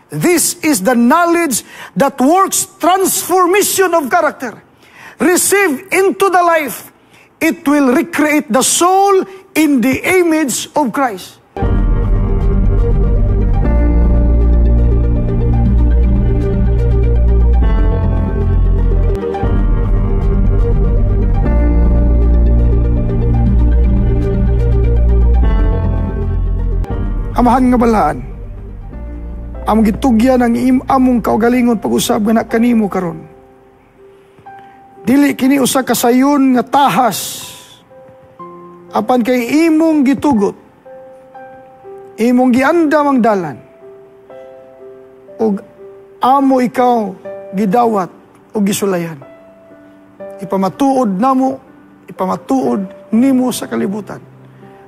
This is the knowledge that works transformation of character. Receive into the life. It will recreate the soul in the image of Christ. Amahan nga balaan, among gitugyan ang among kaugalingon pag-usab nga na kanimo karon. Dili kini usa ka sayon nga tahas, apan kay imong gitugot, imong giandam ang dalan, ug amo ikaw gidawat ug gisulayan. Ipamatuod namo, ipamatuod nimo sa kalibutan,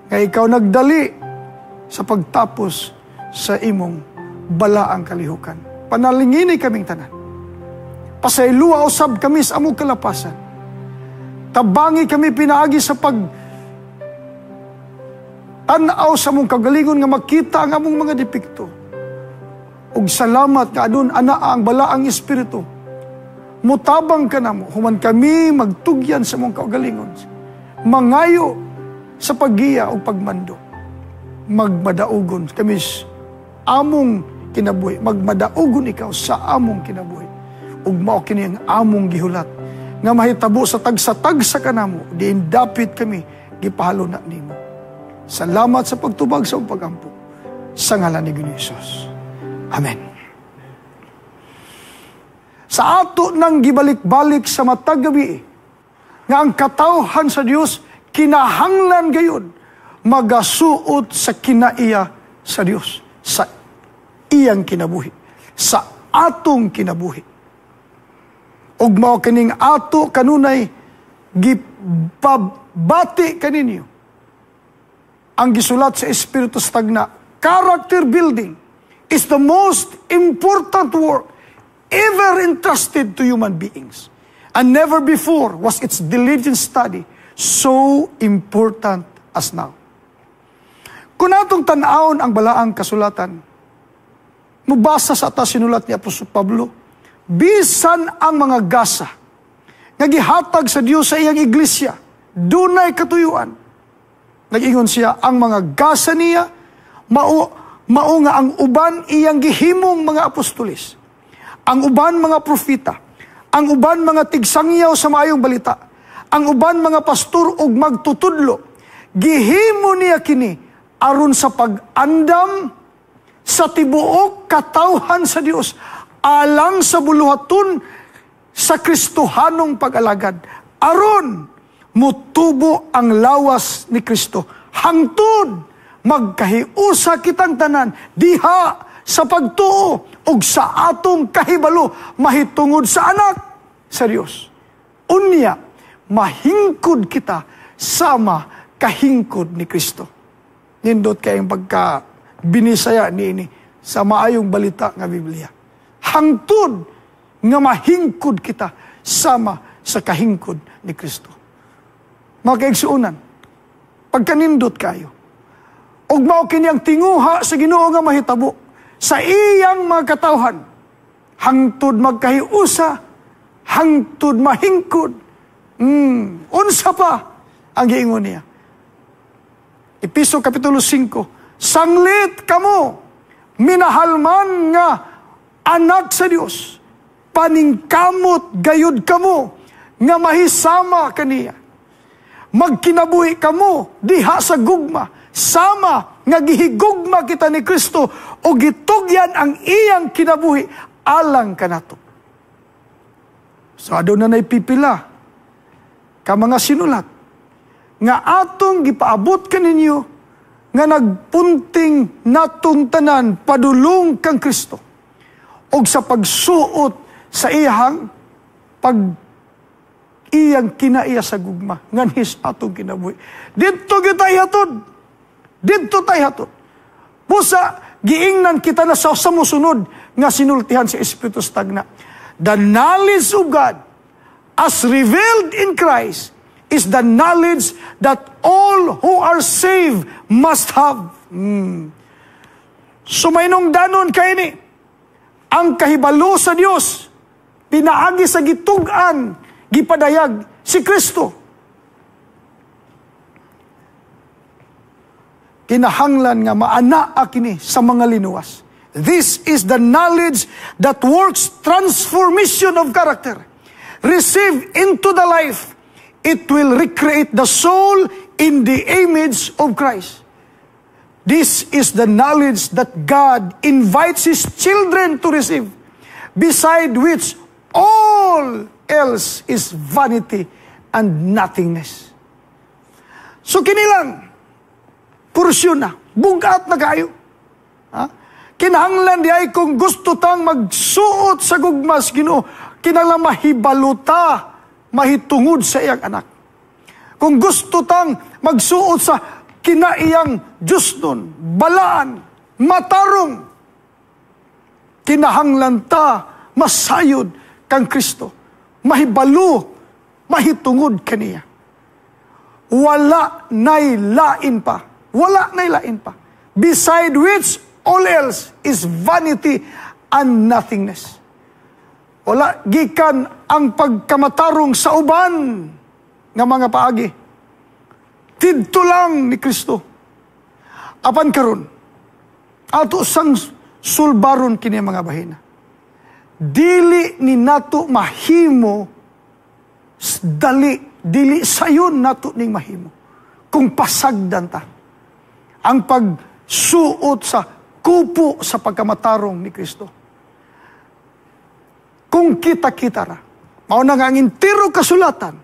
nga ikaw nagdali sa pagtapos sa imong balaang kalihukan. Panalingini kaming tanan. Pasayloa usab kami sa among kalapasan. Tabangi kami pinaagi sa tanaw sa among kagalingon nga makita ang among mga depekto. Ug salamat nga adun ana ang balaang espiritu. Mutabang ka namo human kami magtugyan sa among kagalingon. Mangayo sa paggiya ug pagmando. Magmadaugon kami among kinabuhi. Magmadaugon ikaw sa among kinabuhi. Ug mao kini ang among gihulat nga mahitabo sa tagsa-tagsa kanamo diin dapit kami gipahalo na nimo. Salamat sa pagtubag sa pagampo sa ngalan ni Hesus. Amen. Sa ato nang gibalik-balik sa matag gabi nga ang katawhan sa Dios kinahanglan gayon magasuot sa kinaiya sa Dios, sa iyang kinabuhi, sa atong kinabuhi. Ug mao kining ato kanunay gipabati kaninyo ang gisulat sa Espiritu sa tagna. Character building is the most important work ever entrusted to human beings, and never before was its diligent study so important as now. Kung atong tan-awon ang balaang kasulatan, mubasa sa atas sinulat ni Apostol Pablo, bisan ang mga gasa nga gihatag sa Dios sa iyang iglesia, dunay katuyuan. Nag-ingon siya, ang mga gasa niya, mao nga ang uban iyang gihimong mga apostolis, ang uban mga profita, ang uban mga tigsangyaw sa maayong balita, ang uban mga pastor ug magtutudlo, gihimo niya kini aron sa pag-andam sa tibuok katawhan sa Dios alang sa buluhaton sa Kristohanong pag-alagad, aron mutubo ang lawas ni Kristo hangtod magkahiusa kitang tanan diha sa pagtuo ug sa atong kahibalo mahitungod sa anak sa Dios. Unya mahingkod kita sama kahingkod ni Kristo. Nindot kayong pagka binisaya niini sa maayong balita nga Biblia. Hangtod nga mahingkod kita sama sa kahingkod ni Kristo. Mga kaigsuunan, pagkanindot kayo, ug mao kini ang tinguha sa Ginoo nga mahitabo sa iyang mga katawhan, hangtod magkahiusa, hangtod mahingkod. Unsa pa ang giingon niya? Episo Kapitulo 5, sanglit kamo, minahalman nga anak sa Dios, paningkamot gayud kamo, nga mahisama kaniya. Magkinabuhi kamo, diha sa gugma, sama nga gihigugma kita ni Kristo, o gitugyan ang iyang kinabuhi, alang kanato. So aduna nay pipila, ka mga sinulat, nga atong gipaabot kaninyo nga nagpunting natong tanan padulong kang Kristo og sa pagsuot sa iyang iyang kinaiya sa gugma nganhis atong kinabuhi. Didto kita ihatod, didto tayo hatod. Busa giingnan kita na sa musunod nga sinultihan sa Espiritu sa tagna. The knowledge of God as revealed in Christ is the knowledge that all who are saved must have. So may nung danon kayo ni, ang kahibalo sa Dios pinaagi sa gitug-an gipadayag si Kristo. Kinahanglan nga maanaa kini sa mga linuwas. This is the knowledge that works transformation of character. Receive into the life. It will recreate the soul in the image of Christ. This is the knowledge that God invites His children to receive, beside which all else is vanity and nothingness. So kinilang, porsyon na, bugat na kayo. Kinahanglan di ay kung gusto tang magsuot sa gugmas, Ginoo, kinahanglan mahibaluta, mahitungod sa iyang anak. Kung gusto tang magsuot sa kinaiyang Diyos nun, balaan, matarong, kinahanglan ta masayod kang Kristo, mahibalo, mahitungod kaniya. Wala na'y lain pa. Wala na'y lain pa. Beside which all else is vanity and nothingness. Wala gikan ang pagkamatarong sa uban nga mga paagi. Tidto lang ni Kristo. Apan karon, ato sang sulbaron kini mga bahina. Dili ni nato mahimo dili sayon nato ning mahimo kung pasagdan ta ang pagsuot sa kupo sa pagkamatarong ni Kristo. Kung kita-kita ra, mao na nga ang entero kasulatan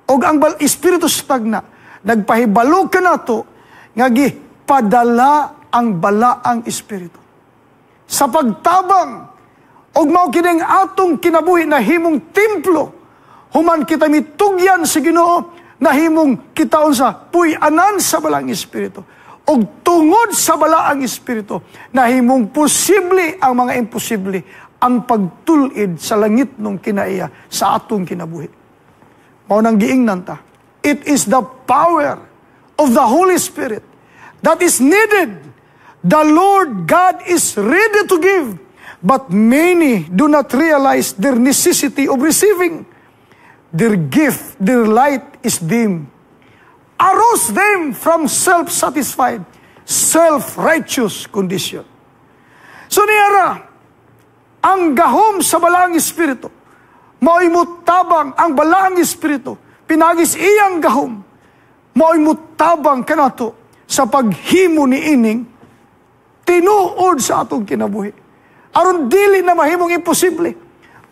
o ang Espiritu Stagna nagpahibalo ka nato nga gipadala ang balaang Espiritu sa pagtabang og mao kining atong kinabuhi na himong templo, human kita mitugyan sa Ginoo, na himong kitaon sa puy-anan sa balaang Espiritu, og tungod sa balaang Espiritu, na himong posible ang mga imposible, ang pagtulid sa langit nung kinaiya sa atong kinabuhi. Mao nang giingnan ta. It is the power of the Holy Spirit that is needed. The Lord God is ready to give, but many do not realize their necessity of receiving. Their gift, their light is dim. Arouse them from self-satisfied, self-righteous condition. So niyara, ang gahom sa balaang Espiritu, mao'y mutabang ang balaang Espiritu, pinagis iyang gahom, mao'y mutabang kanato sa paghimo ni ining tinuod sa atong kinabuhi. Aron dili na mahimong imposible.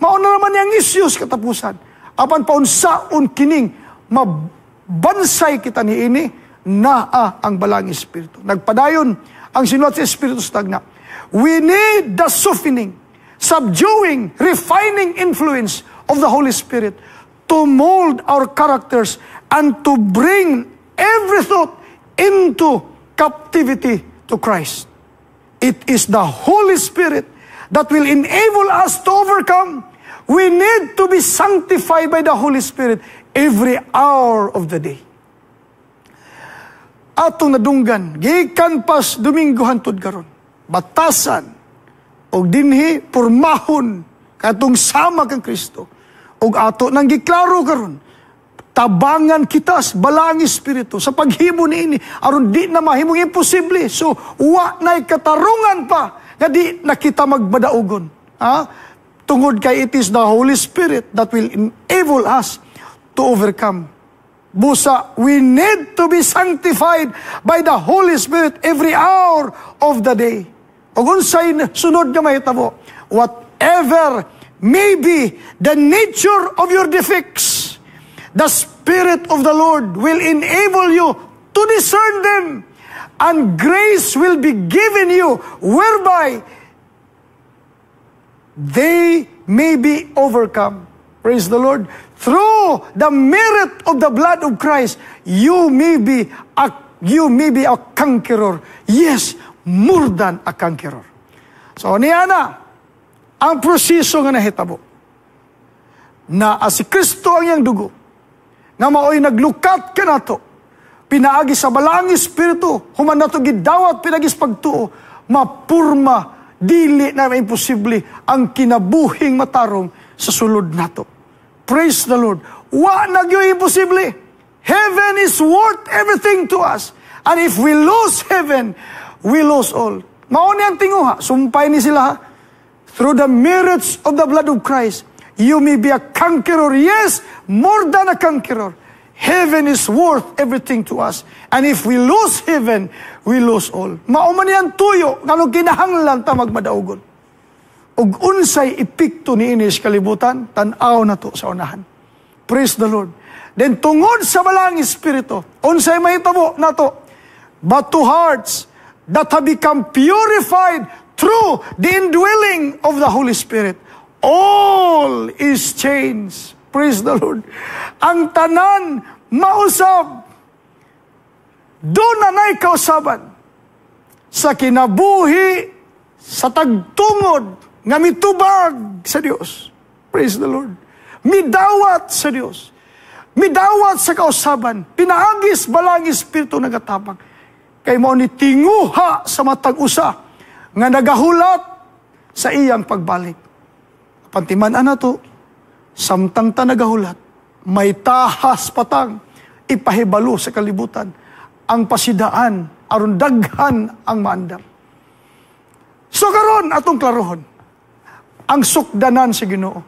Mao na naman yang isyos katapusan. Apan paunsaon kining mabansay kita ni ini, naa ang balaang Espiritu. Nagpadayon ang sinulat sa Espiritu Stagna. We need the softening, subduing, refining influence of the Holy Spirit to mold our characters and to bring every thought into captivity to Christ. It is the Holy Spirit that will enable us to overcome. We need to be sanctified by the Holy Spirit every hour of the day. Atong nadunggan, gikan pas Domingo hantod karon, batasan, o dinhi purmahon, katong sama kang Kristo, o ato nang giklaro karon, tabangan kita sa balaang Espiritu sa paghimo ni ini, aron di na mahimong imposible. So, wa na'y katarungan pa, nga di na kita magbadaugon. Tungod kay it is the Holy Spirit that will enable us to overcome. Busa, we need to be sanctified by the Holy Spirit every hour of the day. O unsay sunod nga mahitabo, whatever may be the nature of your defects, the Spirit of the Lord will enable you to discern them, and grace will be given you whereby they may be overcome. Praise the Lord. Through the merit of the blood of Christ, you may be a conqueror. Yes, more than a conqueror. So, niya na, ang proseso nga nahitabo, na si Kristo ang iyang dugo, nga mao'y naglukat ka na to, pinaagi sa balaang Espiritu, human na to gidawat pinagis pagtuo, mapurma dili na imposible ang kinabuhing matarong sa sulod nato. Praise the Lord. Wa nagyo imposible. Heaven is worth everything to us. And if we lose heaven, we lose all. Mauni ang tinguha. Sumpay ni sila ha. Through the merits of the blood of Christ, you may be a conqueror. Yes, more than a conqueror. Heaven is worth everything to us. And if we lose heaven, we lose all. Mauman yan tuyo, nganong kinahanglan ta magmadaugon. Og unsay epekto ni inis kalibutan, tan-aw na to sa unahan. Praise the Lord. Then tungod sa balang Espiritu, unsay mahitabo na to, but to hearts that have become purified through the indwelling of the Holy Spirit, all is changed. Praise the Lord. Ang tanan mausab. Doon na na'y kausaban sa kinabuhi, sa tagtungod, nga mitubag sa Dios. Praise the Lord. Midawat sa Dios. Midawat sa kausaban. Pinaagis balang Espiritu nagatapang. Kay mo ni tinguha sa matag usa nga nagahulat sa iyang pagbalik. Pantiman na to, samtang ta nagahulat, may tahas patang ipahibalo sa kalibutan ang pasidaan aron daghan ang maandam. So karon atong klarohon ang sukdanan sa Ginoo.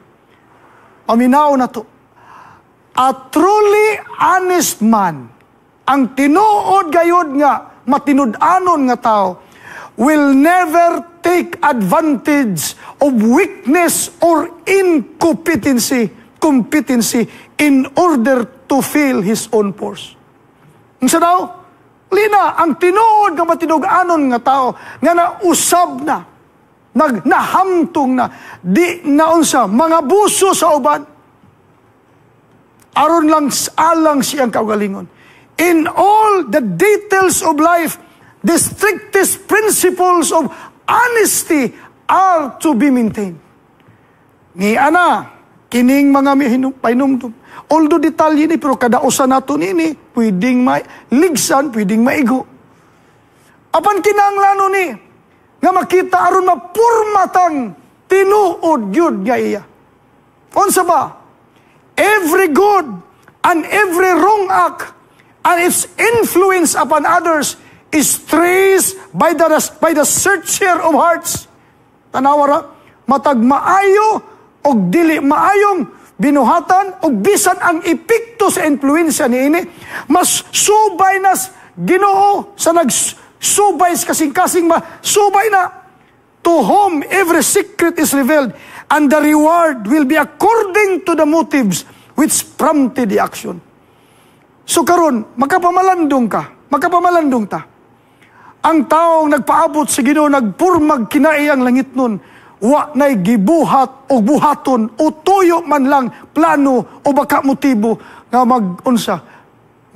Paminaw na to. A truly honest man, ang tinuod gayud nga matinud-anon nga tao, will never take advantage of weakness or incompetency in order to fill his own purse. Unsa daw? Lina, ang tinuod nga matinud-anon nga tao, nga nausab na, nahamtong na, di naunsa, mga buso sa uban, aron lang alang siyang kaugalingon. In all the details of life, the strictest principles of honesty are to be maintained. Ni ana, kining mga painumdum. Although detalye ni, pero kadausan nato nini, pwedeng ligsan, pwedeng maigo. Apan kinahanglan ni, nga makita aron mapurmatang tinuod yun nga iya. Unsa ba? Every good and every wrong act and its influence upon others is traced by the searcher of hearts. Tanawara, matag maayo o dili maayong binuhatan o bisan ang epekto sa influensya niini, mas subay nas Ginoo sa nagsubay kasing-kasing subay na, to whom every secret is revealed, and the reward will be according to the motives which prompted the action. So karon, makapamalandong ta. Ang taong nagpaabot sa Ginoo, nagpurmag kinaiyang langit nun, wa na'y gibuhat o buhaton o tuyo man lang plano o baka motibo nga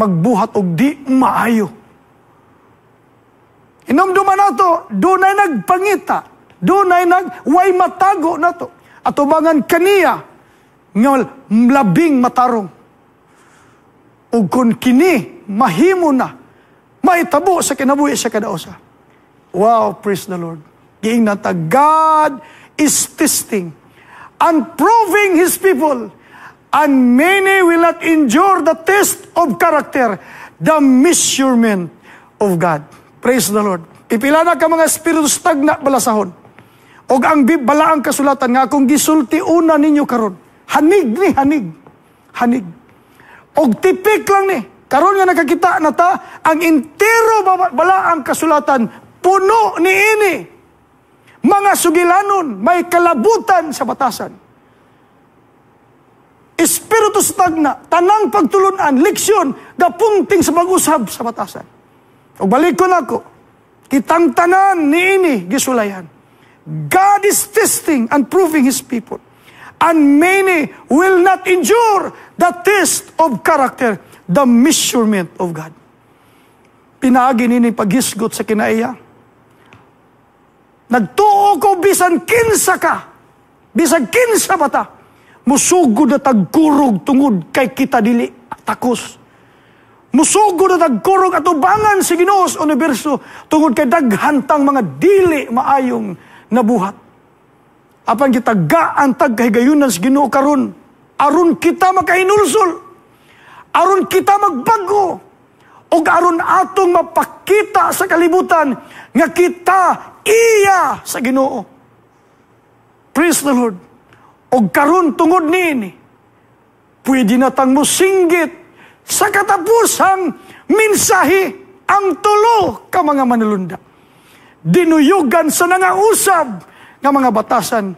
magbuhat o di maayo. Inumduman nato, dunay nagpangita, dunay way matago nato. Atubangan kaniya nga labing matarong. Ug kun kini mahimo na, maitabo sa kinabuhi sa kadausa. Wow, praise the Lord. Giingnan ta, God is testing and proving His people, and many will not endure the test of character, the measurement of God. Praise the Lord. Ipila na ka mga espiritu stagna balasahon. Og ang balaang kasulatan nga kung gisulti una ninyo karon, hanig. Og tipik lang ni, karon nga nakakita na ta, ang entero balaang kasulatan, puno ni ini. Mga sugilanon, may kalabutan sa batasan. Espiritu stagna, tanang pagtulunan, leksyon, gapunting sa pag-usab sa batasan. O balik ko na ko, kitang tanan ni ini, gisulayan. God is testing and proving His people. And many will not endure the test of character, the measurement of God. Pinaagi nini paghisgot sa kinaiya. Nagtuo ko bisan kinsa bata, musugod na tagkurog tungod kay kita dili takos. Musugod na tagkurog at ubangan si Ginoo sa universo tungod kay daghantang mga dili maayong nabuhat. Apan kita gaan tag kahigayunan sa Ginoo karon, aron kita makahinulsol, aron kita magbago, o aron atong mapakita sa kalibutan nga kita iya sa Ginoo. Praise the Lord. O karon tungod niini, pwede na tang mosinggit sa katapusang mensahe ang tulo ka mga manulunda. Dinuyugan sa nangausab nga mga batasan,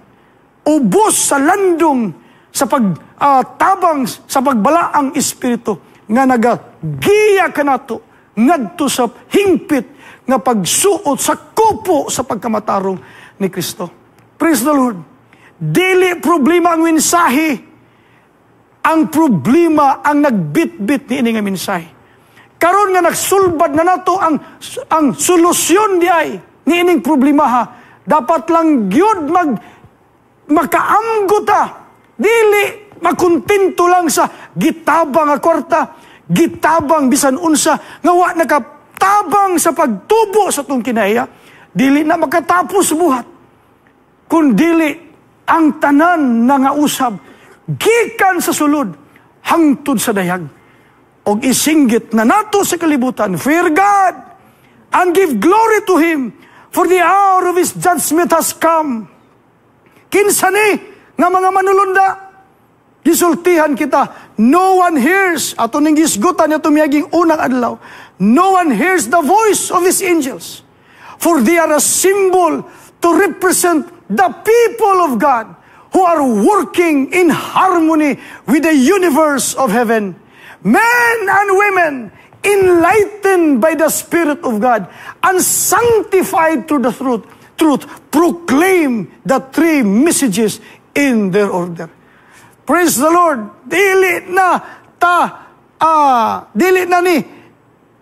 ubos sa landong sa pagtabang sa pagbalaang espiritu nga nagagiya kanato ngadto sa hingpit nga pagsuot sa kupo sa pagkamatarong ni Kristo. Praise the Lord. Dili problema ang mensahe. Ang problema ang nagbitbit ni ini nga mensahe. Karon nga nagsulbad na nato ang solusyon di ay ni ining problema ha. Dapat lang gyud makaamgo ta. Dili makontento lang sa gitabang nga kwarta, gitabang bisan unsa nga wa nakatabang sa pagtubo sa tong kinaiya, dili na makatapos buhat. Kun dili ang tanan na nga usab gikan sa sulod hangtod sa dayag. Og isinggit na nato sa kalibutan, fear God and give glory to Him, for the hour of His judgment has come. Kinsa ni nga mga manulunda, gisultihan kita, no one hears, ato ning gisgutan ato miyaging unang adlaw, no one hears the voice of His angels, for they are a symbol to represent the people of God who are working in harmony with the universe of heaven. Men and women enlightened by the Spirit of God and sanctified through the truth proclaim the three messages in their order. Praise the Lord. Dili na ni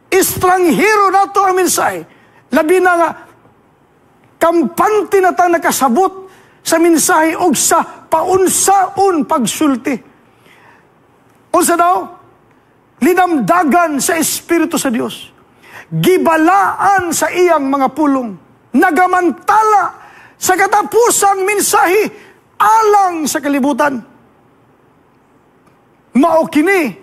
estranghero na to ang mensahe. Labi na nga kampante na ta nakasabot sa mensahe o sa paunsaon pagsulti. Unsa daw? Linamdagan sa Espiritu sa Dios. Gibalaan sa iyang mga pulong. Nagamantala sa katapusang mensahe alang sa kalibutan. Mao kini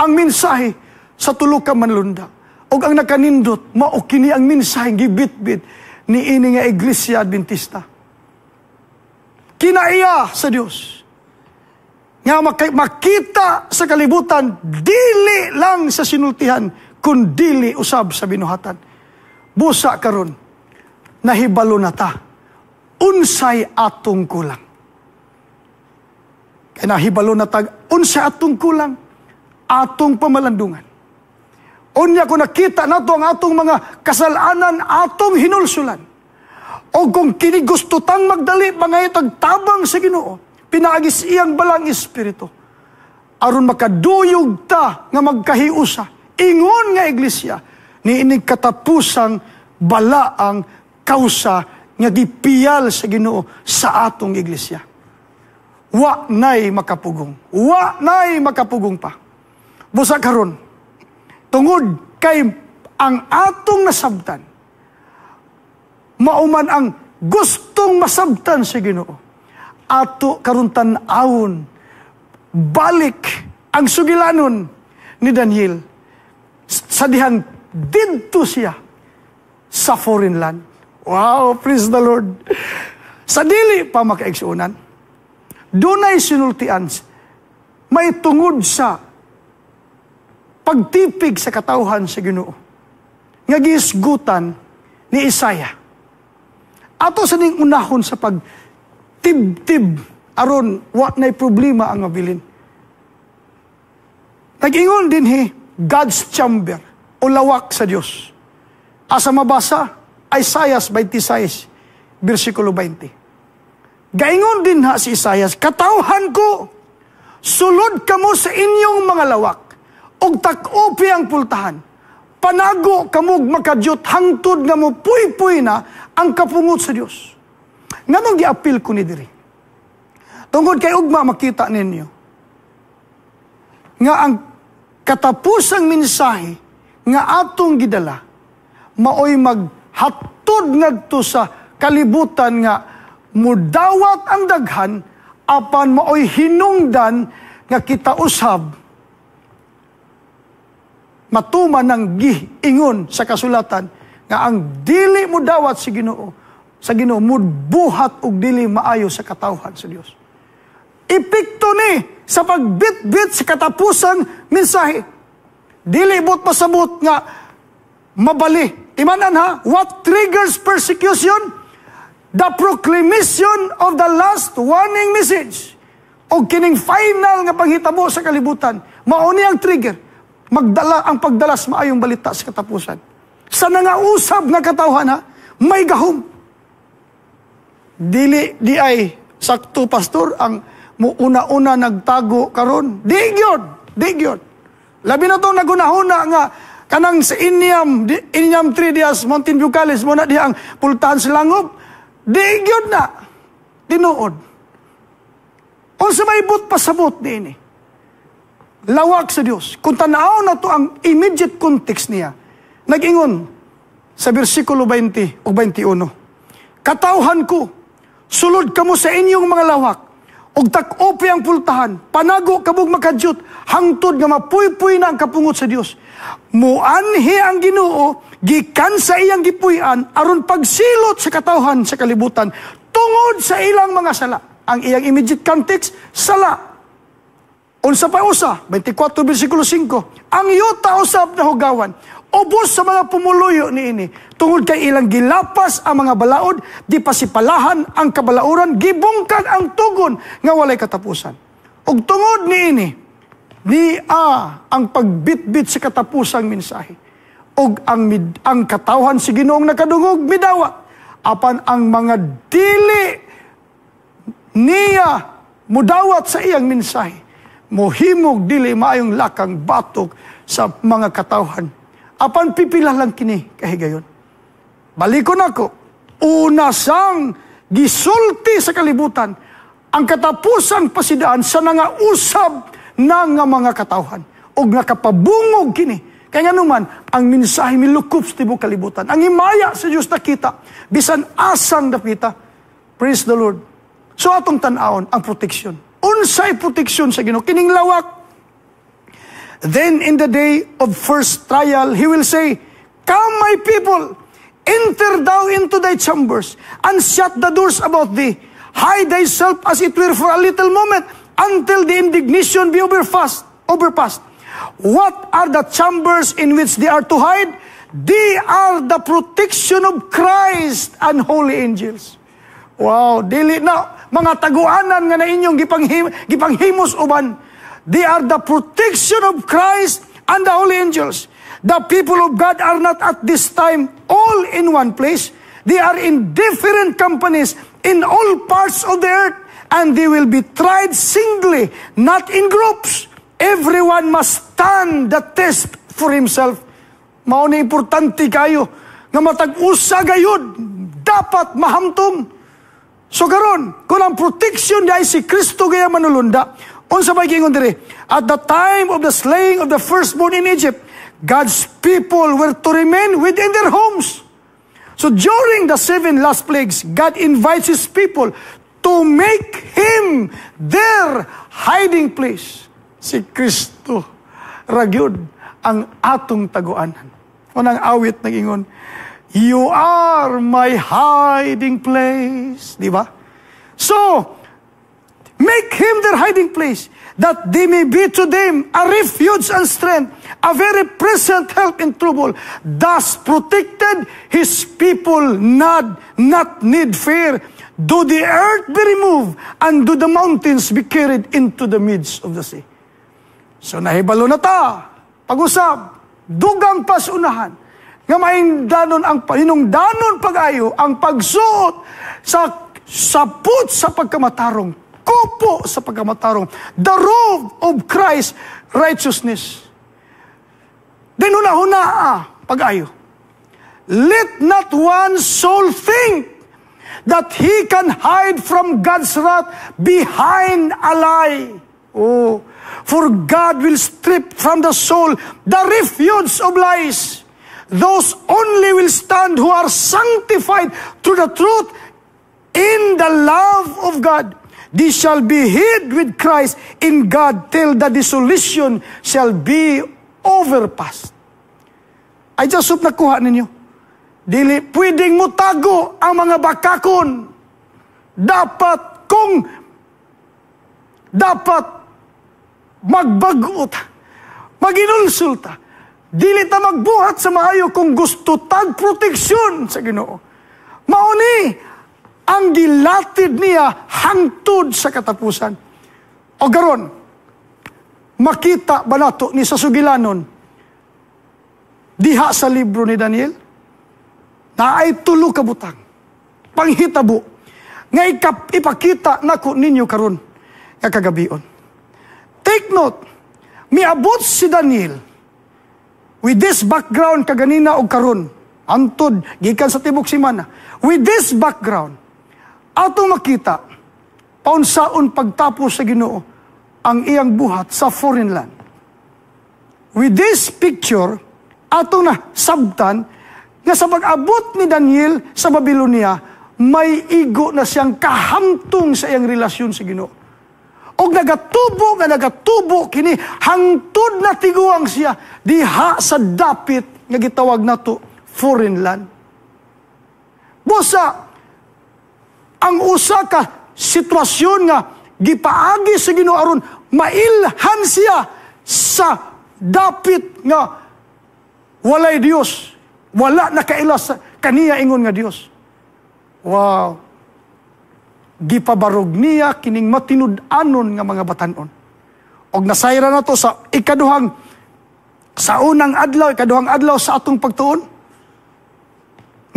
ang mensahe sa tulo ka manlunda. Og ang nakanindot, mao kini ang mensahe gibitbit ni ini nga Iglesia Adventista. Kinaiya sa Dios nga makita sa kalibutan, dili lang sa sinultihan, kundi usab sa binuhatan. Busa karon, nahibalo na ta, unsay atong kulang. Kaya nahibalo na ta, unsay atong kulang, atong pamalandungan. Unya kung nakita nato ang atong mga kasalanan, atong hinulsulan. O kung kini gusto tang magdali, mga itagtabang sa Ginoo, pinaagis iyang balang espiritu. Aron makaduyog ta nga magkahiusa. Ingon nga Iglesia, ni inig katapusang balaang kausa nga gipiyal sa Ginoo sa atong Iglesia. Wa nay makapugong. Wa nay makapugong pa. Busa karon, tungod kay ang atong nasabtan, mauman ang gustong masabtan sa Ginoo. Ato karon tan-awon balik ang sugilanon ni Daniel sa dihang didto siya sa foreign land. Wow, praise the Lord. Sa dili pa makaigsuonan, dunay sinultian, may tungod sa pagtipig sa katawhan sa Ginoo nga giisgutan ni Isaiah. Ato sa ning unahon sa pagtibtib aron wa nay problema ang mabilin. Nag-ingon din God's chamber o lawak sa Dios. Asa mabasa Isaiah 26 bersikulo 20. Gaingon din si Isaiah, katawhan ko, sulod kamo sa inyong mga lawak, og tak-upi ang pultahan. Panago kamog makadyot hangtod nga mo puy-puy na ang kapungot sa Dios. Nganong giapil ko ni diri? Tungod kay ugma makita ninyo nga ang katapusang mensahe nga atong gidala maoy maghatod ngadto sa kalibutan nga mudawat ang daghan apan maoy hinungdan nga kita usab matuman ng giingon sa kasulatan nga ang dili mo dawat sa Ginoo mudbuhat og dili maayo sa katawhan sa Dios. Epekto ni sa pagbitbit sa katapusang mensahe. Dili bot pasabot nga mabali. Imanan ha, what triggers persecution? The proclamation of the last warning message. O kining final nga panghitabo sa kalibutan. Mauni ang trigger. Magdala ang pagdalas maayong balita sa katapusan. Sa nangausab nga katawhan ha, may gahom. Di ay sakto pastor ang una-una nagtago karon. Di gyud. Labi na to nagunahuna nga kanang sa Inyam 3 Dias Mountain View College mo na di ang pultahan sa langob. Di gyud na tinuod. Unsa may but pasabot niini? Lawak sa Dios. Kung tanaw na to ang immediate context niya, nag-ingon sa versikulo 20 o 21, katawhan ko, sulod kamo sa inyong mga lawak, og tak-opi ang pultahan, panago kabog makadyot, hangtod nga mapuypuy na ang kapungot sa Dios. Muanhi ang Ginoo, gikan sa iyang gipuy-an, aron pagsilot sa katawhan sa kalibutan, tungod sa ilang mga sala. Ang iyang immediate context, sala. Unsa pa usa, 24 versikulo 5, ang yuta usab na hugawan, ubos sa mga pumuluyo niini, tungod kay ilang gilapas ang mga balaod, di pasipalahan ang kabalauran, gibungkag ang tugon nga walay katapusan. Ug tungod niini, ang pagbitbit sa katapusang mensahe, ug ang katawhan si Ginoong nakadungog midawat, apan ang mga dili niya mudawat sa iyang mensahe, mohimog dili maayong lakang batok sa mga katawhan. Apan pipila lang kini kahigayon. Balikon ako, una sang gisulti sa kalibutan, ang katapusang pasidaan sa nangausab na nga mga katawhan. O nakapabungog kini. Kaya nga naman, ang mensahe milukop sa tibok kalibutan. Ang himaya sa Diyos nakita, bisan asang napita. Praise the Lord. So atong tanawon ang protection. Unsay protection sa Ginoo kining lawak. Then in the day of first trial, he will say, "Come, my people, enter thou into thy chambers, and shut the doors about thee. Hide thyself as it were for a little moment, until the indignation be overpassed. What are the chambers in which they are to hide? They are the protection of Christ and holy angels." Wow, dili na mga taguanan nga na inyong gipanghimos uban. They are the protection of Christ and the holy angels. The people of God are not at this time all in one place. They are in different companies in all parts of the earth, and they will be tried singly, not in groups. Everyone must stand the test for himself. Mao ni importante kayo nga matag-usa gayud dapat mahamtong. So karon, kung ang protection di ay si Kristo gaya manulunda, unsa ba gingon diri? At the time of the slaying of the firstborn in Egypt, God's people were to remain within their homes. So during the 7 last plagues, God invites His people to make Him their hiding place. Si Kristo, ragyod ang atong taguanan. Unang awit nagingon, "You are my hiding place." Di ba? So, make Him their hiding place, that they may be to them a refuge and strength, a very present help in trouble. Thus protected, His people not need fear. Do the earth be removed, and do the mountains be carried into the midst of the sea. So, nahibalo na ta. Pag-usab, dugang pasunahan, nga maindanon ang hinungdanon pag-ayo ang pagsuot sa saput sa pagkamatarong, kupo sa pagkamatarong, the robe of Christ righteousness. Then huna-huna pag-ayo. Let not one soul think that he can hide from God's wrath behind a lie. Oh, for God will strip from the soul the refuge of lies. those only will stand who are sanctified through the truth in the love of God. They shall be hid with Christ in God till the dissolution shall be overpassed. I just hope nakuha ninyo. Dili pwedeng mutago ang mga bakakon. Dapat magbago ta, maginulsul ta. Dili ta magbuhat sa maayo kung gusto tag proteksyon sa Ginoo. Mauni ang gilatid niya hangtod sa katapusan. O garon, makita ba nato ni sa sugilanon diha sa libro ni Daniel na ay tulo ka butang panghitabo nga ipakita nako ninyo karon nga kagabion. Take note, miabot si Daniel with this background kaganina og karon antod gikan sa tibok simana. With this background, atong makita paunsaon pagtapos sa Ginoo ang iyang buhat sa foreign land. With this picture, atong na sabtan nga sa pag-abot ni Daniel sa Babylonia, may igo na siyang kahamtong sa iyang relasyon sa Ginoo. Og nagatubo kini hangtod na tiguang siya diha sa dapit nga gitawag nato foreign land. Busa ang usa ka sitwasyon nga gipaagi sa Ginoo aron mailhan siya sa dapit nga walay Dios, wala nakailas kaniya ingon nga Dios. Wow. Gipabarog niya kining matinud-anon nga mga batan-on. Og nasayra na to sa unang adlaw sa atong pagtuon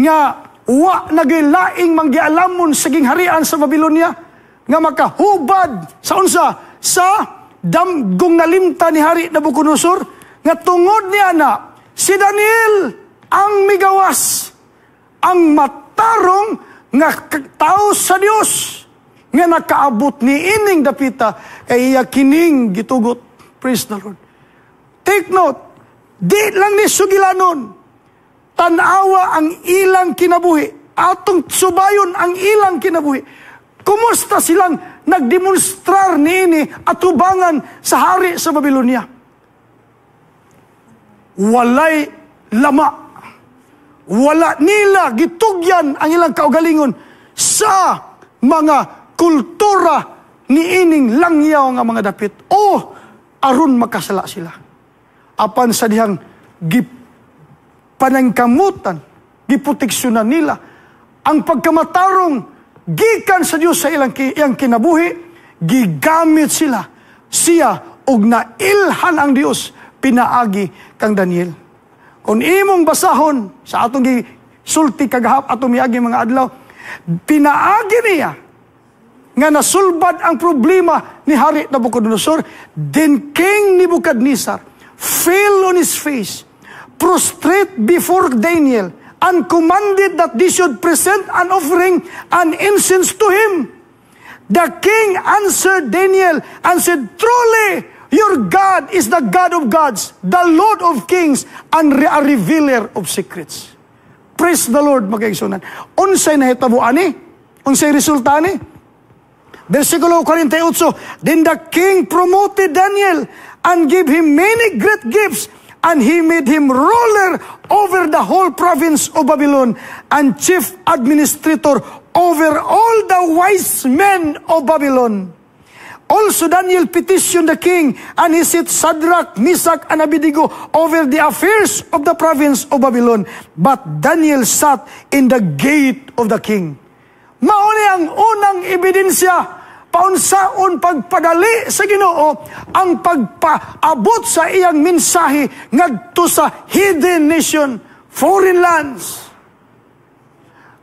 nga wa nagilaing manggialamon sa gingharian sa Babylonia nga makahubad sa unsa sa damgong nalimta ni Hari Nabucodonosor nga tungod niya na si Daniel ang migawas, ang matarong nga tao sa Dios nga nakaabot ni ining dapita kay iya kining gitugot. Praise the Lord. Take note, di lang ni sugilanon tanawa ang ilang kinabuhi, atong subayon ang ilang kinabuhi. Kumusta silang nagdemonstrar niini at tubangan sa hari sa Babylonia? Walay lama. Wala nila gitugyan ang ilang kaugalingon sa mga kultura ni ining langyaw nga mga dapit. O aron makasala sila. Apan sa dihang panangkamutan, giproteksyonan nila ang pagkamatarong gikan sa Dios sa ilang kinabuhi, gigamit siya og nailhan ang Dios pinaagi kang Daniel. Kung imong basahon sa atong sulti kagahap atong miagi mga adlaw, pinaagi niya nga nasulbad ang problema ni Hari Nabucodonosor. Then King Nebuchadnezzar fell on his face, prostrate before Daniel, and commanded that they should present an offering and incense to him. The king answered Daniel and said, "Truly, your God is the God of gods, the Lord of kings, and a revealer of secrets." Praise the Lord, mga igsunan. Unsay nahitabo ani? Unsay resulta ni? Versikulo 48, "Then the king promoted Daniel and gave him many great gifts, and he made him ruler over the whole province of Babylon and chief administrator over all the wise men of Babylon. Also Daniel petitioned the king, and he set Shadrach, Meshach, and Abednego over the affairs of the province of Babylon. But Daniel sat in the gate of the king." Mauni ang unang ebidensya paunsaon pagpadali sa Ginoo ang pagpaabot sa iyang mensahe ngadto sa hidden nation, foreign lands.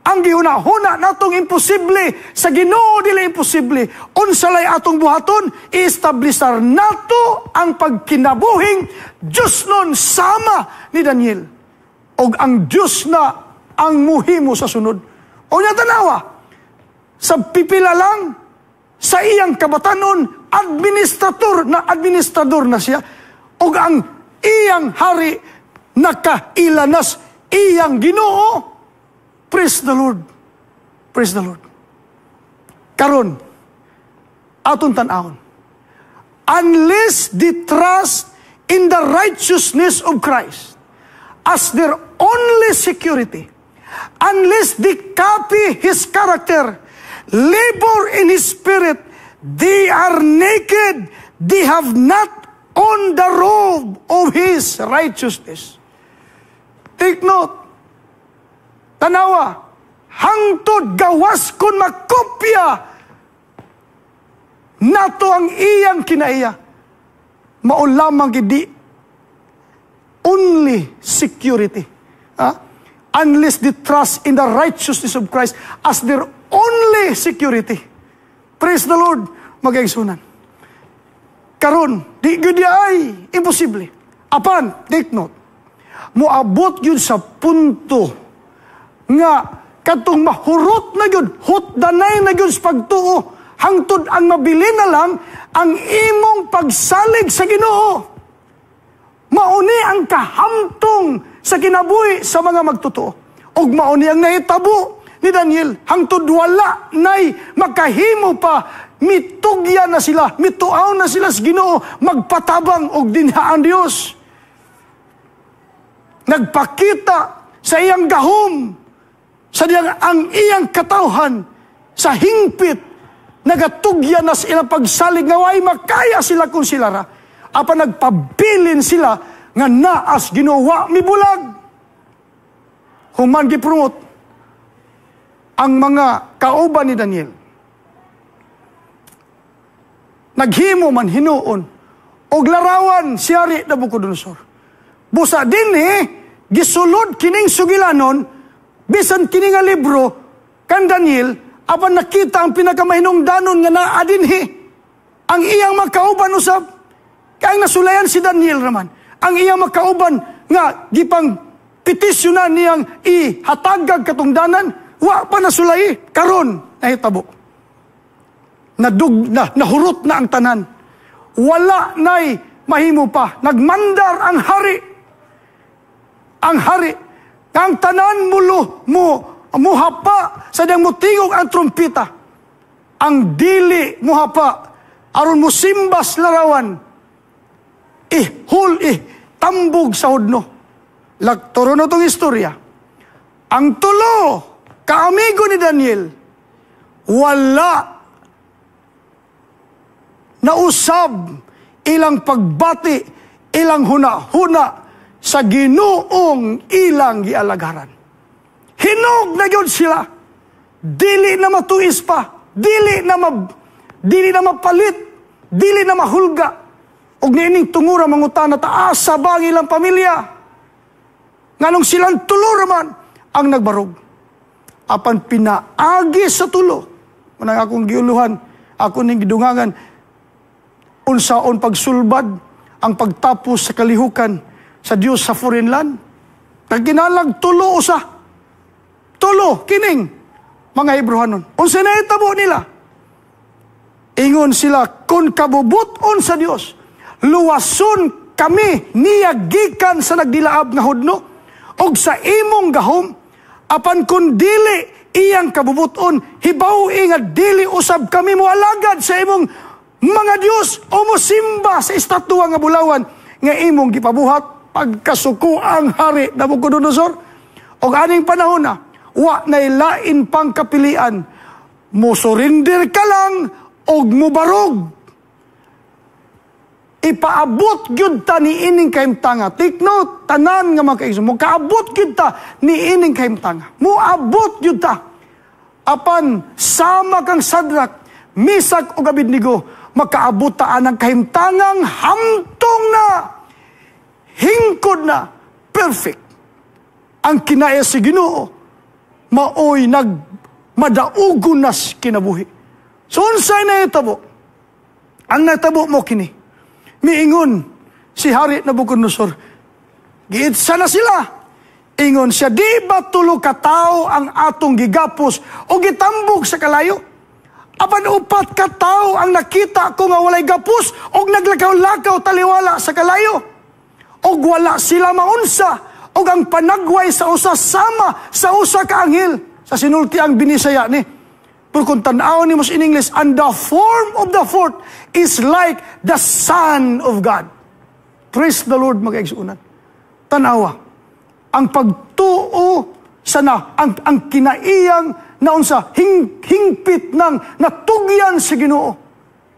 Ang gihuna-huna natong imposible, sa Ginoo dili imposible. Unsalay atong buhaton, i-establisar nato ang pagkinabuhing Diyos nun sama ni Daniel. Og ang Diyos na ang muhimo sa sunod. O niya tanawa, sa pipila lang, sa iyang kabatanon, administrador na siya. Og ang iyang hari nakailanas iyang Ginoo. Praise the Lord. Praise the Lord. Karon, aton tan-awon. Unless they trust in the righteousness of Christ as their only security, unless they copy His character, labor in His spirit, they are naked. They have not on the robe of His righteousness. Take note. Tanawa, hangtod gawas kun makopya nato ang iyang kinaiya. Maulamang gidi only security. Unless they trust in the righteousness of Christ as their only security. Praise the Lord, mag-aigsunan. Karon, di gudi ay imposible. Apan, take note, muabot yun sa punto nga katong mahurot na yun, hutdanay na yun sa pagtuo, hangtod ang mabili na lang ang imong pagsalig sa Ginoo. Mauni ang kahamtong sa kinabuhi sa mga magtotoo. Og mauni ang nahitabo ni Daniel, hangtod wala nay makahimo pa, mitugya na sila, mituaw na sila sa Ginoo, magpatabang og dinhaan Dios. Nagpakita sa iyang gahom, sa diyang ang iyang katawhan, sa hingpit, nagatugya na sa ilang pagsalig nga way makaya sila kung sila ra. Apa nagpabilin sila nga naas ginawa mibulag. Human giprumot ang mga kauban ni Daniel. Naghimo man hinuon og larawan si Hari Nabucodonosor. Busa din gisulod kining sugilanon bisan kini nga libro kan Daniel, apan nakita ang pinakamahinungdanon nga naa dinhi ang iyang makauban usab. Kaya nasulayan si Daniel raman. Ang iyang makauban nga gipang petisyonan niyang ihatagag katungdanan, wa pa nasulay, karon nahitabo. Nahurot na ang tanan. Wala nay mahimo pa. Nagmandar ang hari. Ang hari. Ang tanan muhapa sa diyang mutingog ang trumpita. Ang dili muhapa aron musimbas larawan. Tambog sa hudno. Lagturo na itong istorya. Ang tulo, kaamigo ni Daniel, wala nausab ilang pagbati, ilang huna-huna sa Ginoong ilang gialagaran. Hinog na yun sila. Dili na matuis pa. Dili na mapalit. Dili na mahulga. Og niining tungura mangutana taasa ba ang ilang pamilya? Nganong silang tulo raman ang nagbarog. Apan pinaagi sa tulo. Manang akong giuluhan, ako ning gidungangan, unsaon pagsulbad ang pagtapos sa kalihukan sa Dios sa foreign land. Nagkinalag tulo usa. Tulo, kining mga Hebrewanon. Unsa na itabo nila? Ingon sila, kung kabubuton sa Dios, luwason kami niya gikan sa nagdilaab nga hudno, og sa imong gahom, apan kun dili iyang kabubuton, hibaw-i nga dili usab kami moalagad sa imong mga Dios o mosimba sa estatwa nga bulawan nga imong gipabuhat pagkasuko ang Hari Nabucodonosor. Og aning panahon na, wa nay lain pang kapilian, mo surrender ka lang og mubarog. Ipaabot gyud ta ni ining kahimtanga. Take note, tanan nga mga kaigsoon, mo kaabot gyud ta ni ining kahimtanga. Moabot gyud ta. Apan sama kang Sadrak, Misak ug Abednego, makaabot ta anang kahimtangang hamtong na, hingkod na, perfect. Ang kinaya si Ginoo, maoy madaugon nas kinabuhi. So unsay na itabo? Ang natabo mo kini. Miingon si Hari Nabucodonosor, giitsa na sila. Ingon siya, di ba tulo ka tao ang atong gigapos o gitambog sa kalayo? Apan upat ka tao ang nakita ko nga walay gapos o naglakaw-lakaw taliwala sa kalayo. O wala sila maunsa o ang panagway sa usa sama sa usa ka anghel. Sa sinulti ang binisaya ni. Pero kung tanaw ni mo in English, and the form of the fourth is like the Son of God. Praise the Lord, mga igsuunan. Tanawa, ang pagtuo sana, ang kinaiyang naon sa hingpit ng natugyan sa Ginoo.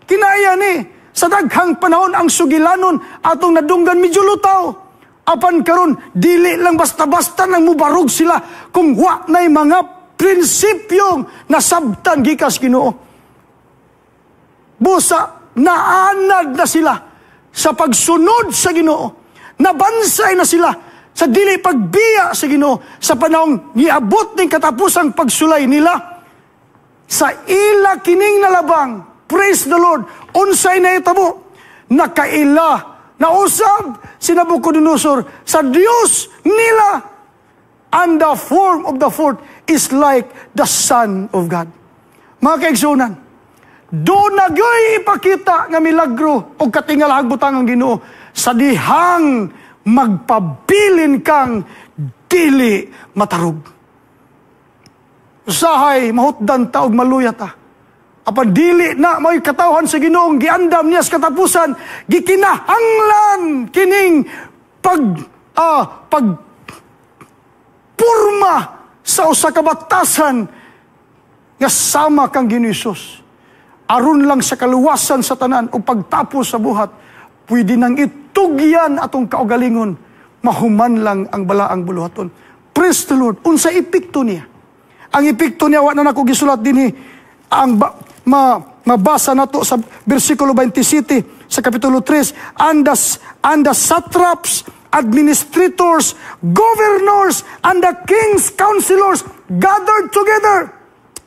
Kinaya ni, sa daghang panahon ang sugilanon atong nadunggan medyo lutaw. Apan karon dili lang basta-basta nang mubarog sila kung wa na'y mga prinsipyong nasabtan gikas Ginoo. Busa, naanad na sila sa pagsunod sa Ginoo. Nabansay na sila sa dili pagbiya sa Ginoo sa panahong niabot ning katapusang pagsulay nila. Sa ila kining nalabang, praise the Lord, unsay na itabo, nakaila, nausab si Nabucodonosor sa Dios nila. And the form of the fourth is like the Son of God. Mga kaigsunan, doon nagyoy ipakita nga milagro o katingalahang butang ang Ginoo sa dihang magpabilin kang dili matarog. Usahay mahutdan ta og maluya ta. Apan dili na may katawhan sa Ginoong giandam niya sa katapusan, gikinahanglan kining purma sa usa ka batasan nga sama kang Ginoo Hesus. Aron lang sa kaluwasan sa tanan o pagtapos sa buhat, pwede nang itugyan atong kaugalingon, mahuman lang ang balaang buluhaton. Praise the Lord. Unsa epekto niya? Ang epekto niya, wa na nako gisulat dinhi, ang mabasa nato sa bersikulo 27 sa kapitulo 3, and the satraps, administrators, governors, and the king's counselors gathered together.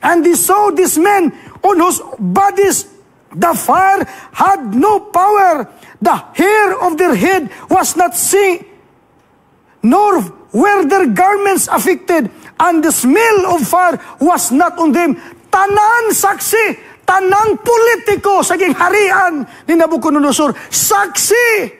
And they saw these men on whose bodies the fire had no power. The hair of their head was not seen, nor were their garments affected, and the smell of fire was not on them. Tanan saksi, tanang politiko sa harian ni Nabucodonosor, saksi.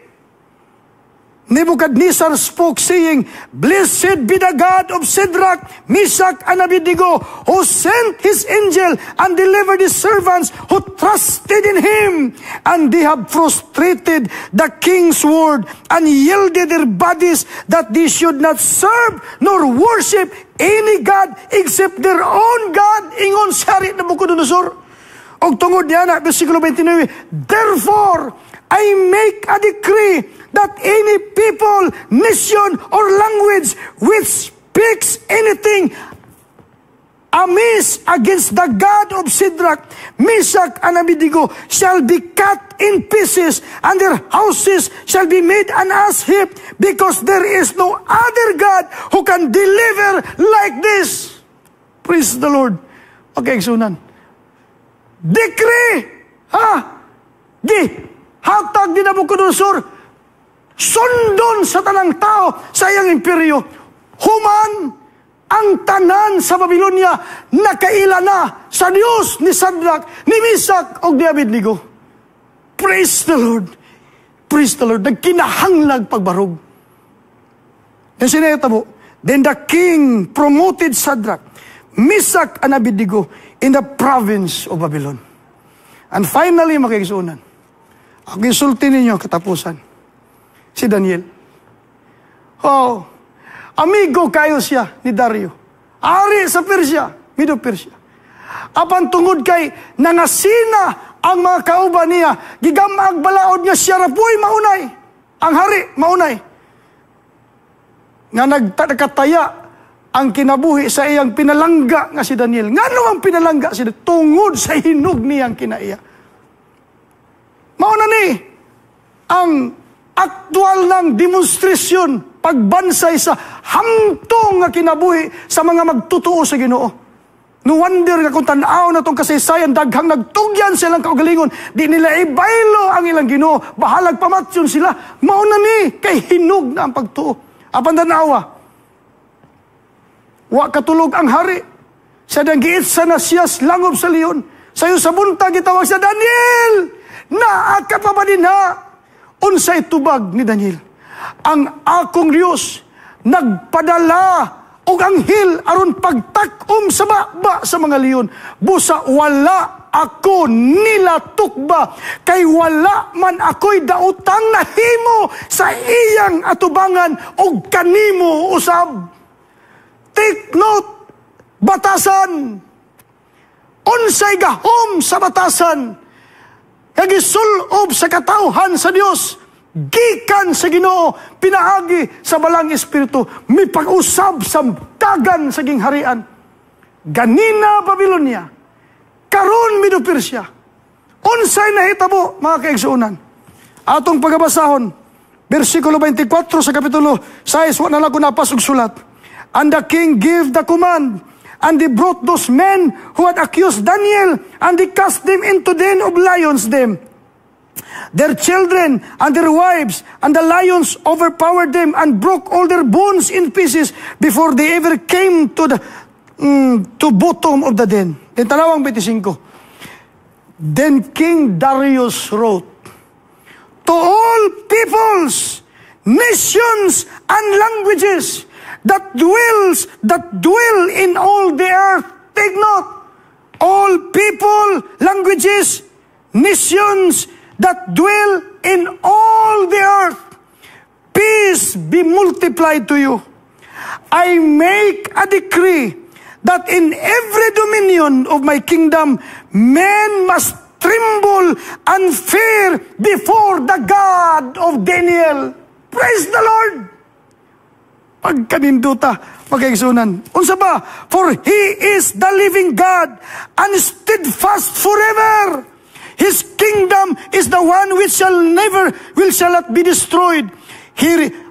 Nebuchadnezzar spoke, saying, "Blessed be the God of Shadrach, Meshach, and Abednego, who sent his angel and delivered his servants who trusted in him. And they have frustrated the king's word and yielded their bodies that they should not serve nor worship any God except their own God." Ingon sari Nabucodonosor. Og tungod niya na, versikulo 29, "Therefore, I make a decree that any people, nation, or language which speaks anything amiss against the God of Shadrach, Meshach, and Abednego shall be cut in pieces, and their houses shall be made an ash heap, because there is no other God who can deliver like this." Praise the Lord. Okay, sunan. Decree! Hatag din Nabucodonosor, sundon sa tanang tao sa iyang imperyo. Human ang tanan sa Babylonia nakaila na sa Dios ni Shadrach, ni Meshach, o ni Abednego. Praise the Lord. Praise the Lord. Nagkinahanglag pagbarog. Yung sinayatabo, then the king promoted Shadrach, Meshach, and Abednego in the province of Babylon. And finally, makikisunan, ang insulti ninyo katapusan, si Daniel. Oh, amigo kayo siya ni Dario. Ari sa Persia, Medo Persia. Apan tungod kay nangasina ang mga kauban niya, gigamag balaod nga siya rapoy maunay. Ang hari maunay. Nga nagkataya ang kinabuhi sa iyang pinalangga nga si Daniel. Ngano ang pinalangga si Daniel? Tungod sa hinog niyang kinaiya. Mauna ni ang aktual ng demonstrasyon, pagbansay sa hamtong nga kinabuhi sa mga magtutuo sa Ginoo. No wonder nga kung tanaw na itong kasaysayan, daghang nagtugyan silang kaugalingon, di nila ibaylo ang ilang Ginoo, bahalag pamatsyon sila. Mauna ni kay hinog na ang pagtuo. Apan tanawa, wa katulog ang hari, sa dangiit sa nasyas langob sa leon, sayo sa buntag gitawag sa Daniel, naaka pa ba din ha? Unsay tubag ni Daniel? Ang akong Diyos nagpadala og anghel aron pagtak-om sa baba sa mga leon. Busa wala ako nila tukba, kay wala man ako'y daotang nahimo sa iyang atubangan o kanimo usab. Take note, batasan. Unsay gahom sa batasan, kagisulob sa katauhan sa Dios, gikan sa Ginoo, pinaagi sa balang espiritu, may pag-usab sa dagan sa gingharian. Ganina Babilonia, karon Medo Persia. Unsay nahitabo, mga kaigsuunan? Atong pagabasahon, versikulo 24 sa kapitulo 6, wa na lang ko napasog sulat. And the king gave the command, and they brought those men who had accused Daniel, and they cast them into den of lions, their children and their wives, and the lions overpowered them and broke all their bones in pieces before they ever came to the bottom of the den. Tanawang 25. Then King Darius wrote, to all peoples, nations, and languages that dwell in all the earth. Take note, all people, languages, nations that dwell in all the earth, peace be multiplied to you. I make a decree that in every dominion of my kingdom, men must tremble and fear before the God of Daniel. Praise the Lord! Pagkaninduta, pagkaigsunan. Unsa ba? For He is the living God and steadfast forever. His kingdom is the one which shall not be destroyed.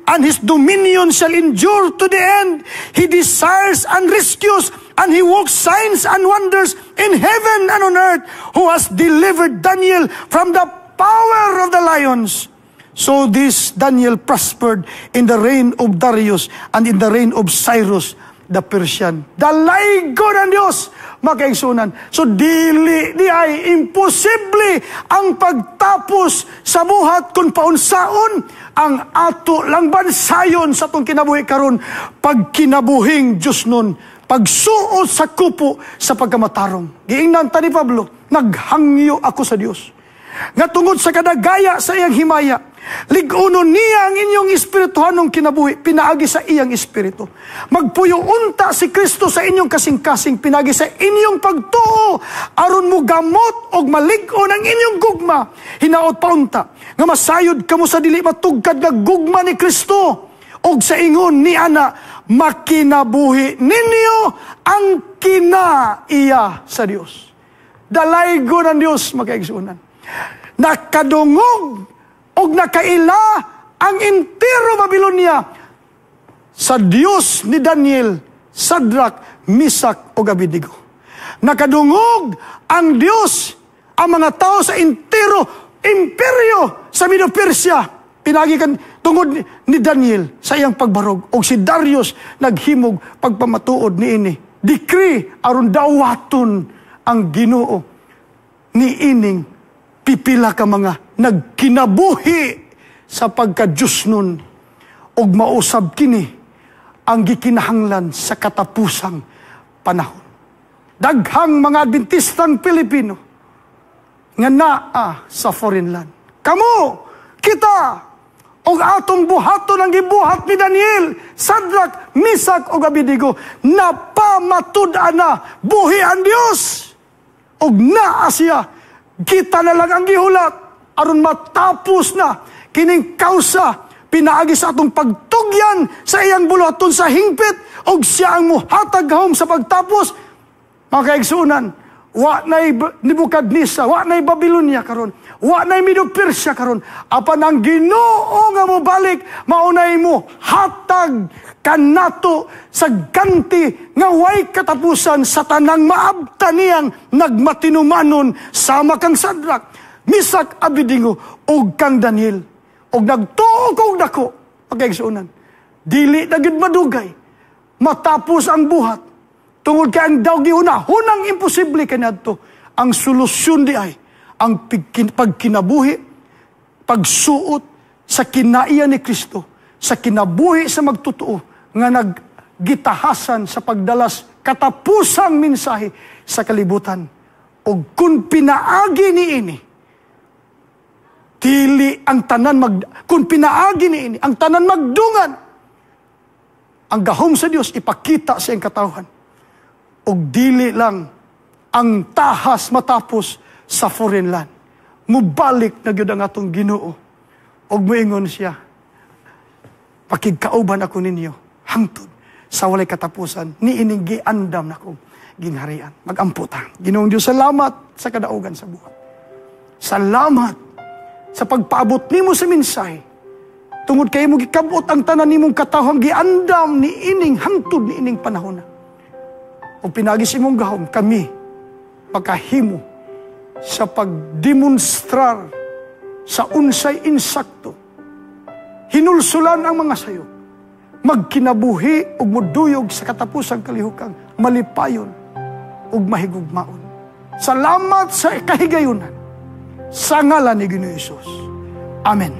And His dominion shall endure to the end. He desires and rescues, and He works signs and wonders in heaven and on earth, who has delivered Daniel from the power of the lions. So this Daniel prospered in the reign of Darius and in the reign of Cyrus the Persian. Dalaygo ng Diyos, makaigsunan. So di ay imposible ang pagtapos sa buhat kung paunsaon ang ato lang bansayon sa itong kinabuhi karon, pag kinabuhing Diyos nun, pagsuot sa kupo sa pagkamatarong. Giingnan ta ni Pablo, naghangyo ako sa Diyos, nga tungod sa kadagaya sa iyang himaya, ligunon niya ang inyong espirituhanong kinabuhi, pinaagi sa iyang espiritu. Magpuyo unta si Kristo sa inyong kasing-kasing, pinaagi sa inyong pagtuo, aron mo gamot og malig-on ang inyong gugma. Hinaot pa unta, nga masayod kamo sa dili matugkad nga gugma ni Kristo, og sa ingon ni ana, makinabuhi ninyo ang kinaiya sa Dios. Dalaygo ng Dios, makaigsunan. Nakadungog og nakaila ang entero Babilonia sa Dios ni Daniel, Sadrak, Misak o Abednego. Nakadungog ang Dios, ang mga tao sa entero imperyo sa Medo Persia, pinagikan tungod ni Daniel sa iyang pagbarog, o si Darius naghimog pagpamatuod ni ini. Decree aron dawaton ang Ginoo ni ining pipila ka mga nagkinabuhi sa pagka-Diyos nun, og mausab kini ang gikinahanglan sa katapusang panahon. Daghang mga Adventistang Pilipino nga naa sa foreign land. Kamu, kita, og atong buhaton ang gibuhat ni Daniel, Sadrak, Misak o Abednego, napamatud-an na buhi ang Dios, og naa siya. Kita na lang ang gihulat aron matapos na kining kausa, pinaagi sa atong pagtugyan sa iyang buluhaton sa hingpit, og siya ang muhatag home sa pagtapos. Mga kaigsunan, wa na'y Nebukadnezar, wa na'y Babilonia karon, wa na'y Medo Persia karon, apan ang Ginoo nga mo balik, maunay mo hatag kanato sa ganti nga way katapusan sa tanang maabta niyang nagmatinumanon sama kang Sadrak, Misak, Abednego og kang Daniel, og nagtuo kog dako. Pagkaigsunan, dili na gid madugay matapos ang buhat, tungod kay ang daw giuna-hunang imposible kanadto. Ang solusyon di ay ang pagkinabuhi, pagsuot sa kinaiya ni Kristo, sa kinabuhi sa magtotoo, nga naggitahasan sa pagdalas katapusang mensahe sa kalibutan. O kung pinaagi ni ini, kung pinaagi ni ini, ang tanan magdungan, ang gahom sa Dios ipakita sa iyang katawhan. O dili lang ang tahas matapos sa foreign land. Mubalik na gyud ang atong Ginoo. Og moingon siya, pakigkauban ako ninyo, hangtod sa walay katapusan, ni ining giandam na kong ginharian. Mag-amputa. Ginoong Diyos, salamat sa kadaugan sa buhat. Salamat sa pagpaabot nimo sa mensahe. Tungod kayo mo gikabot ang tanan nimong katawhang giandam ni ining hangtod ni ining panahon na. O pinagis imong gahom, kami pagkahimo sa pagdemonstrar sa unsay insakto. Hinulsulan ang mga sayo. Magkinabuhi o muduyog sa katapusang kalihukang malipayon o mahigugmaon. Salamat sa kahigayunan. Sa ngalan ni Ginoong Hesus. Amen.